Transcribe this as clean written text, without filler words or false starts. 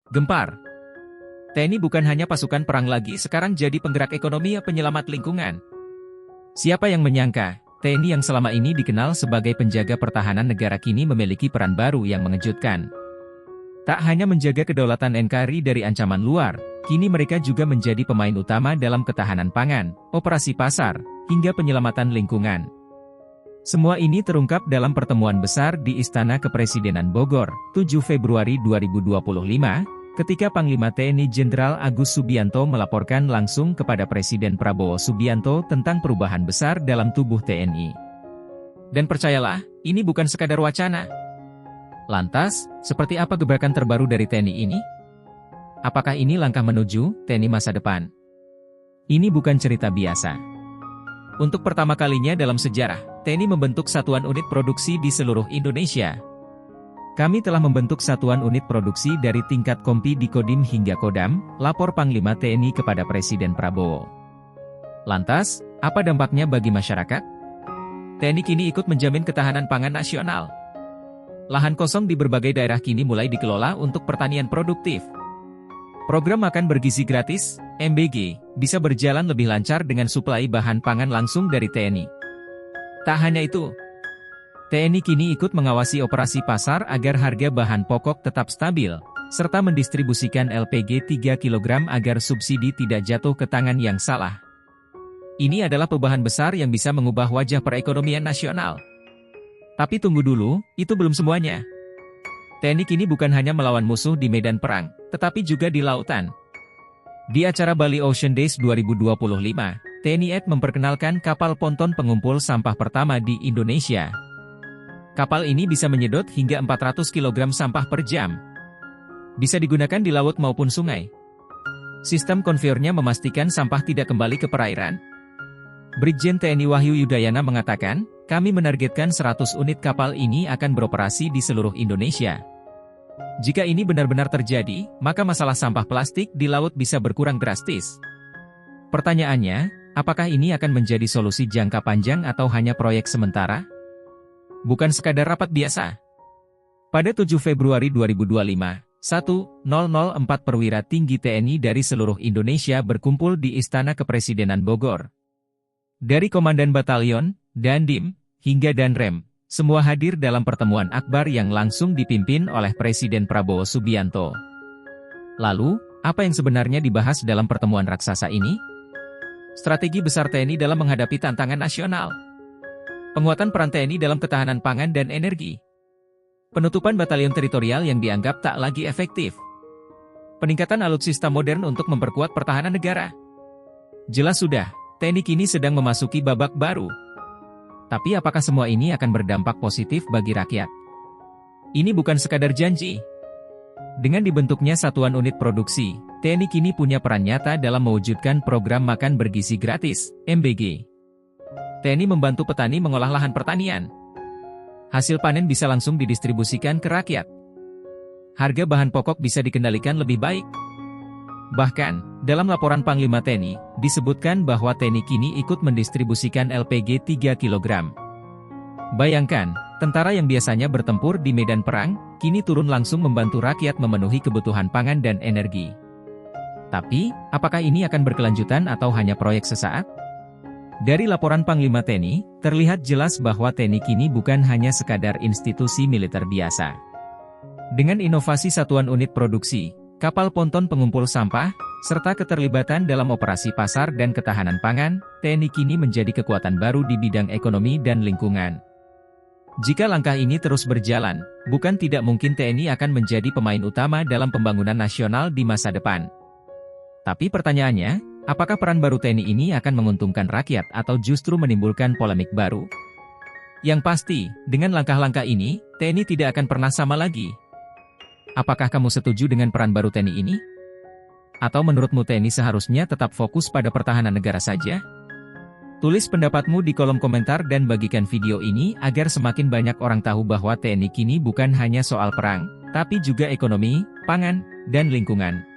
Gempar. TNI bukan hanya pasukan perang lagi, sekarang jadi penggerak ekonomi penyelamat lingkungan. Siapa yang menyangka, TNI yang selama ini dikenal sebagai penjaga pertahanan negara kini memiliki peran baru yang mengejutkan. Tak hanya menjaga kedaulatan NKRI dari ancaman luar, kini mereka juga menjadi pemain utama dalam ketahanan pangan, operasi pasar, hingga penyelamatan lingkungan. Semua ini terungkap dalam pertemuan besar di Istana Kepresidenan Bogor, 7 Februari 2025, ketika Panglima TNI Jenderal Agus Subianto melaporkan langsung kepada Presiden Prabowo Subianto tentang perubahan besar dalam tubuh TNI. Dan percayalah, ini bukan sekadar wacana. Lantas, seperti apa gebrakan terbaru dari TNI ini? Apakah ini langkah menuju TNI masa depan? Ini bukan cerita biasa. Untuk pertama kalinya dalam sejarah, TNI membentuk satuan unit produksi di seluruh Indonesia. Kami telah membentuk satuan unit produksi dari tingkat Kompi di Kodim hingga Kodam, lapor Panglima TNI kepada Presiden Prabowo. Lantas, apa dampaknya bagi masyarakat? TNI kini ikut menjamin ketahanan pangan nasional. Lahan kosong di berbagai daerah kini mulai dikelola untuk pertanian produktif. Program makan bergizi gratis, MBG, bisa berjalan lebih lancar dengan suplai bahan pangan langsung dari TNI. Tak hanya itu, TNI kini ikut mengawasi operasi pasar agar harga bahan pokok tetap stabil, serta mendistribusikan LPG 3 kg agar subsidi tidak jatuh ke tangan yang salah. Ini adalah perubahan besar yang bisa mengubah wajah perekonomian nasional. Tapi tunggu dulu, itu belum semuanya. TNI kini bukan hanya melawan musuh di medan perang, tetapi juga di lautan. Di acara Bali Ocean Days 2025, TNI AD memperkenalkan kapal ponton pengumpul sampah pertama di Indonesia. Kapal ini bisa menyedot hingga 400 kg sampah per jam. Bisa digunakan di laut maupun sungai. Sistem konveyornya memastikan sampah tidak kembali ke perairan. Brigjen TNI Wahyu Yudayana mengatakan, kami menargetkan 100 unit kapal ini akan beroperasi di seluruh Indonesia. Jika ini benar-benar terjadi, maka masalah sampah plastik di laut bisa berkurang drastis. Pertanyaannya, apakah ini akan menjadi solusi jangka panjang atau hanya proyek sementara? Bukan sekadar rapat biasa. Pada 7 Februari 2025, 1004 perwira tinggi TNI dari seluruh Indonesia berkumpul di Istana Kepresidenan Bogor. Dari Komandan Batalion, Dandim, hingga Danrem, semua hadir dalam pertemuan akbar yang langsung dipimpin oleh Presiden Prabowo Subianto. Lalu, apa yang sebenarnya dibahas dalam pertemuan raksasa ini? Strategi besar TNI dalam menghadapi tantangan nasional. Penguatan peran TNI dalam ketahanan pangan dan energi. Penutupan batalion teritorial yang dianggap tak lagi efektif. Peningkatan alutsista modern untuk memperkuat pertahanan negara. Jelas sudah, TNI kini sedang memasuki babak baru. Tapi apakah semua ini akan berdampak positif bagi rakyat? Ini bukan sekadar janji. Dengan dibentuknya satuan unit produksi, TNI kini punya peran nyata dalam mewujudkan program makan bergizi gratis, MBG. TNI membantu petani mengolah lahan pertanian. Hasil panen bisa langsung didistribusikan ke rakyat. Harga bahan pokok bisa dikendalikan lebih baik. Bahkan, dalam laporan Panglima TNI, disebutkan bahwa TNI kini ikut mendistribusikan LPG 3 kg. Bayangkan, tentara yang biasanya bertempur di medan perang, kini turun langsung membantu rakyat memenuhi kebutuhan pangan dan energi. Tapi, apakah ini akan berkelanjutan atau hanya proyek sesaat? Dari laporan Panglima TNI, terlihat jelas bahwa TNI kini bukan hanya sekadar institusi militer biasa. Dengan inovasi satuan unit produksi, kapal ponton pengumpul sampah, serta keterlibatan dalam operasi pasar dan ketahanan pangan, TNI kini menjadi kekuatan baru di bidang ekonomi dan lingkungan. Jika langkah ini terus berjalan, bukan tidak mungkin TNI akan menjadi pemain utama dalam pembangunan nasional di masa depan. Tapi pertanyaannya, apakah peran baru TNI ini akan menguntungkan rakyat atau justru menimbulkan polemik baru? Yang pasti, dengan langkah-langkah ini, TNI tidak akan pernah sama lagi. Apakah kamu setuju dengan peran baru TNI ini? Atau menurutmu TNI seharusnya tetap fokus pada pertahanan negara saja? Tulis pendapatmu di kolom komentar dan bagikan video ini agar semakin banyak orang tahu bahwa TNI kini bukan hanya soal perang, tapi juga ekonomi, pangan, dan lingkungan.